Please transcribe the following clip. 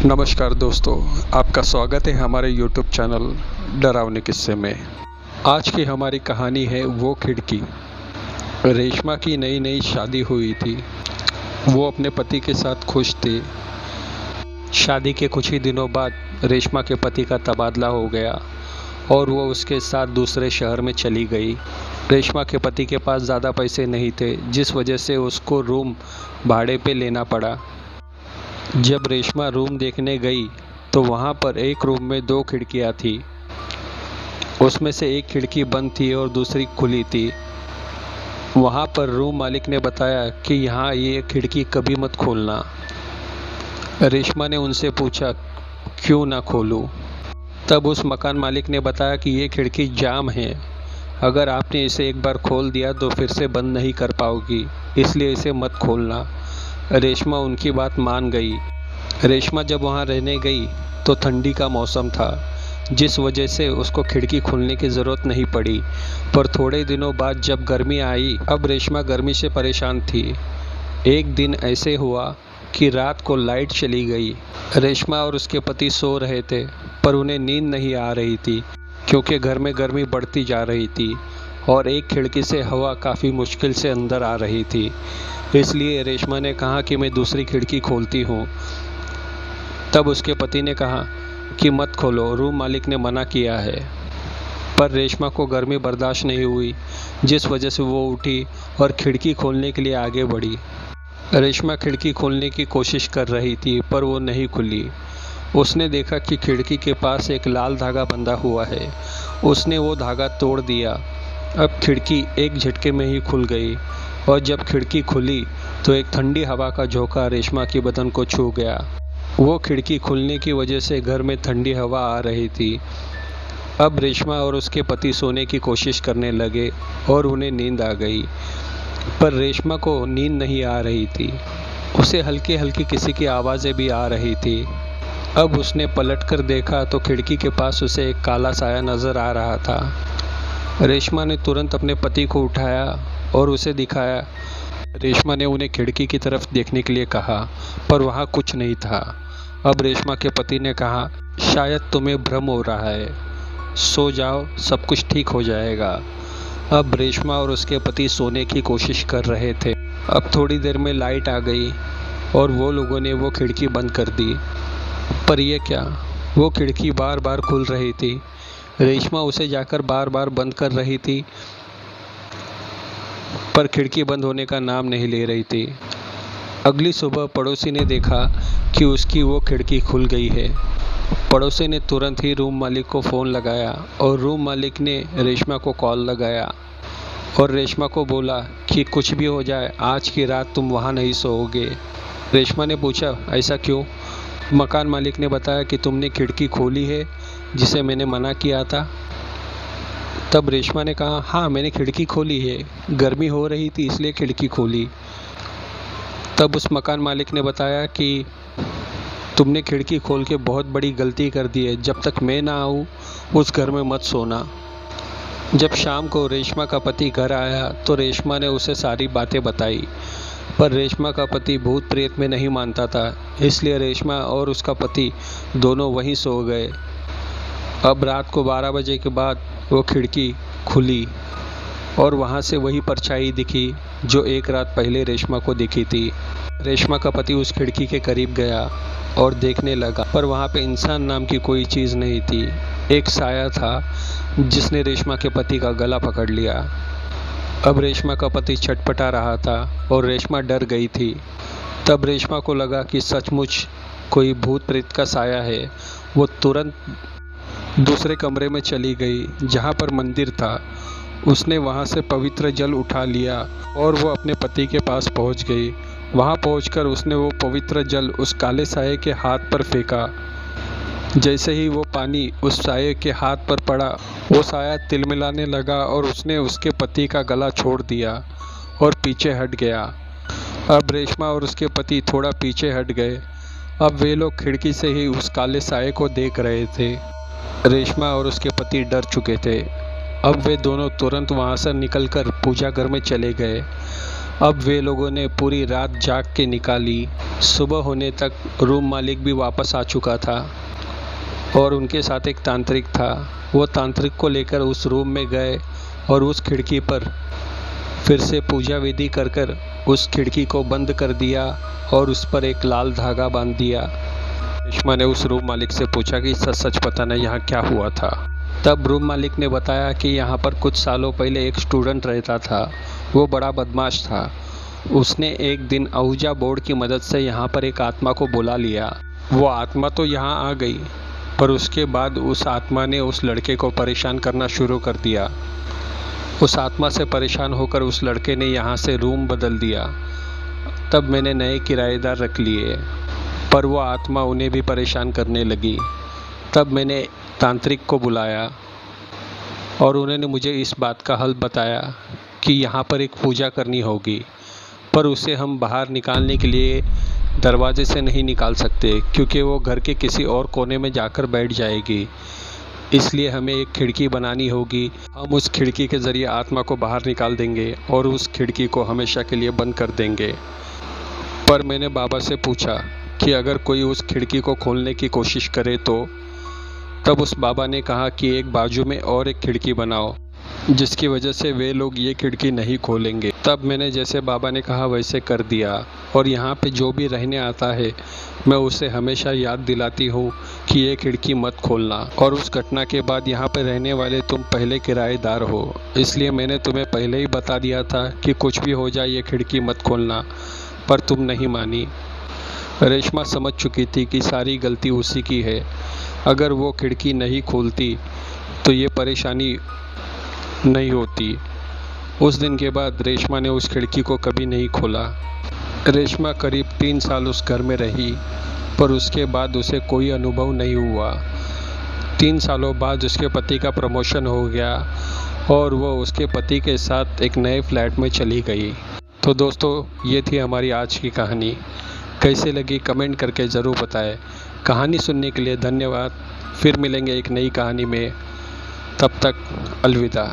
नमस्कार दोस्तों, आपका स्वागत है हमारे YouTube चैनल डरावने किस्से में। आज की हमारी कहानी है वो खिड़की। रेशमा की नई नई शादी हुई थी। वो अपने पति के साथ खुश थी। शादी के कुछ ही दिनों बाद रेशमा के पति का तबादला हो गया और वो उसके साथ दूसरे शहर में चली गई। रेशमा के पति के पास ज़्यादा पैसे नहीं थे, जिस वजह से उसको रूम भाड़े पे लेना पड़ा। जब रेशमा रूम देखने गई तो वहाँ पर एक रूम में दो खिड़कियाँ थी। उसमें से एक खिड़की बंद थी और दूसरी खुली थी। वहाँ पर रूम मालिक ने बताया कि यहाँ ये खिड़की कभी मत खोलना। रेशमा ने उनसे पूछा, क्यों ना खोलूँ? तब उस मकान मालिक ने बताया कि ये खिड़की जाम है। अगर आपने इसे एक बार खोल दिया तो फिर से बंद नहीं कर पाओगी, इसलिए इसे मत खोलना। रेशमा उनकी बात मान गई। रेशमा जब वहाँ रहने गई तो ठंडी का मौसम था, जिस वजह से उसको खिड़की खोलने की ज़रूरत नहीं पड़ी। पर थोड़े दिनों बाद जब गर्मी आई, अब रेशमा गर्मी से परेशान थी। एक दिन ऐसे हुआ कि रात को लाइट चली गई। रेशमा और उसके पति सो रहे थे, पर उन्हें नींद नहीं आ रही थी क्योंकि घर में गर्मी बढ़ती जा रही थी और एक खिड़की से हवा काफ़ी मुश्किल से अंदर आ रही थी। इसलिए रेशमा ने कहा कि मैं दूसरी खिड़की खोलती हूँ। तब उसके पति ने कहा कि मत खोलो, रूम मालिक ने मना किया है। पर रेशमा को गर्मी बर्दाश्त नहीं हुई, जिस वजह से वो उठी और खिड़की खोलने के लिए आगे बढ़ी। रेशमा खिड़की खोलने की कोशिश कर रही थी, पर वो नहीं खुली। उसने देखा कि खिड़की के पास एक लाल धागा बंधा हुआ है। उसने वो धागा तोड़ दिया। अब खिड़की एक झटके में ही खुल गई और जब खिड़की खुली तो एक ठंडी हवा का झोंका रेशमा के बदन को छू गया। वो खिड़की खुलने की वजह से घर में ठंडी हवा आ रही थी। अब रेशमा और उसके पति सोने की कोशिश करने लगे और उन्हें नींद आ गई, पर रेशमा को नींद नहीं आ रही थी। उसे हल्की हल्की किसी की आवाज़ें भी आ रही थी। अब उसने पलटकर देखा तो खिड़की के पास उसे एक काला साया नज़र आ रहा था। रेशमा ने तुरंत अपने पति को उठाया और उसे दिखाया। रेशमा ने उन्हें खिड़की की तरफ देखने के लिए कहा, पर वहाँ कुछ नहीं था। अब रेशमा के पति ने कहा, शायद तुम्हें भ्रम हो रहा है, सो जाओ, सब कुछ ठीक हो जाएगा। अब रेशमा और उसके पति सोने की कोशिश कर रहे थे। अब थोड़ी देर में लाइट आ गई और वो लोगों ने वो खिड़की बंद कर दी। पर यह क्या, वो खिड़की बार बार खुल रही थी। रेशमा उसे जाकर बार बार बंद कर रही थी, पर खिड़की बंद होने का नाम नहीं ले रही थी। अगली सुबह पड़ोसी ने देखा कि उसकी वो खिड़की खुल गई है। पड़ोसी ने तुरंत ही रूम मालिक को फ़ोन लगाया और रूम मालिक ने रेशमा को कॉल लगाया और रेशमा को बोला कि कुछ भी हो जाए, आज की रात तुम वहाँ नहीं सोओगे। रेशमा ने पूछा, ऐसा क्यों? मकान मालिक ने बताया कि तुमने खिड़की खोली है, जिसे मैंने मना किया था। तब रेशमा ने कहा, हाँ, मैंने खिड़की खोली है, गर्मी हो रही थी इसलिए खिड़की खोली। तब उस मकान मालिक ने बताया कि तुमने खिड़की खोल के बहुत बड़ी गलती कर दी है, जब तक मैं ना आऊँ उस घर में मत सोना। जब शाम को रेशमा का पति घर आया तो रेशमा ने उसे सारी बातें बताई, पर रेशमा का पति भूत प्रेत में नहीं मानता था, इसलिए रेशमा और उसका पति दोनों वहीं सो गए। अब रात को 12 बजे के बाद वो खिड़की खुली और वहाँ से वही परछाई दिखी जो एक रात पहले रेशमा को दिखी थी। रेशमा का पति उस खिड़की के करीब गया और देखने लगा, पर वहाँ पे इंसान नाम की कोई चीज़ नहीं थी। एक साया था जिसने रेशमा के पति का गला पकड़ लिया। अब रेशमा का पति छटपटा रहा था और रेशमा डर गई थी। तब रेशमा को लगा कि सचमुच कोई भूत प्रेत का साया है। वो तुरंत दूसरे कमरे में चली गई जहाँ पर मंदिर था। उसने वहाँ से पवित्र जल उठा लिया और वो अपने पति के पास पहुँच गई। वहाँ पहुंचकर उसने वो पवित्र जल उस काले साये के हाथ पर फेंका। जैसे ही वो पानी उस साये के हाथ पर पड़ा, वो साया तिलमिलाने लगा और उसने उसके पति का गला छोड़ दिया और पीछे हट गया। अब रेशमा और उसके पति थोड़ा पीछे हट गए। अब वे लोग खिड़की से ही उस काले साये को देख रहे थे। रेशमा और उसके पति डर चुके थे। अब वे दोनों तुरंत वहाँ से निकलकर पूजा घर में चले गए। अब वे लोगों ने पूरी रात जाग के निकाली। सुबह होने तक रूम मालिक भी वापस आ चुका था और उनके साथ एक तांत्रिक था। वो तांत्रिक को लेकर उस रूम में गए और उस खिड़की पर फिर से पूजा विधि कर उस खिड़की को बंद कर दिया और उस पर एक लाल धागा बांध दिया। रेशमा ने उस रूम मालिक से पूछा कि सच सच पता नहीं यहाँ क्या हुआ था। तब रूम मालिक ने बताया कि यहाँ पर कुछ सालों पहले एक स्टूडेंट रहता था। वो बड़ा बदमाश था। उसने एक दिन आहूजा बोर्ड की मदद से यहाँ पर एक आत्मा को बुला लिया। वो आत्मा तो यहाँ आ गई, पर उसके बाद उस आत्मा ने उस लड़के को परेशान करना शुरू कर दिया। उस आत्मा से परेशान होकर उस लड़के ने यहाँ से रूम बदल दिया। तब मैंने नए किराएदार रख लिए, पर वो आत्मा उन्हें भी परेशान करने लगी। तब मैंने तांत्रिक को बुलाया और उन्होंने मुझे इस बात का हल बताया कि यहाँ पर एक पूजा करनी होगी, पर उसे हम बाहर निकालने के लिए दरवाजे से नहीं निकाल सकते क्योंकि वो घर के किसी और कोने में जाकर बैठ जाएगी। इसलिए हमें एक खिड़की बनानी होगी। हम उस खिड़की के ज़रिए आत्मा को बाहर निकाल देंगे और उस खिड़की को हमेशा के लिए बंद कर देंगे। पर मैंने बाबा से पूछा कि अगर कोई उस खिड़की को खोलने की कोशिश करे तो? तब उस बाबा ने कहा कि एक बाजू में और एक खिड़की बनाओ, जिसकी वजह से वे लोग ये खिड़की नहीं खोलेंगे। तब मैंने जैसे बाबा ने कहा वैसे कर दिया और यहाँ पे जो भी रहने आता है मैं उसे हमेशा याद दिलाती हूँ कि ये खिड़की मत खोलना। और उस घटना के बाद यहाँ पे रहने वाले तुम पहले किराएदार हो, इसलिए मैंने तुम्हें पहले ही बता दिया था कि कुछ भी हो जाए ये खिड़की मत खोलना, पर तुम नहीं मानी। रेशमा समझ चुकी थी कि सारी गलती उसी की है। अगर वो खिड़की नहीं खोलती तो ये परेशानी नहीं होती। उस दिन के बाद रेशमा ने उस खिड़की को कभी नहीं खोला। रेशमा करीब 3 साल उस घर में रही, पर उसके बाद उसे कोई अनुभव नहीं हुआ। 3 सालों बाद उसके पति का प्रमोशन हो गया और वो उसके पति के साथ एक नए फ्लैट में चली गई। तो दोस्तों, ये थी हमारी आज की कहानी। कैसे लगी कमेंट करके ज़रूर बताएं। कहानी सुनने के लिए धन्यवाद। फिर मिलेंगे एक नई कहानी में। तब तक अलविदा।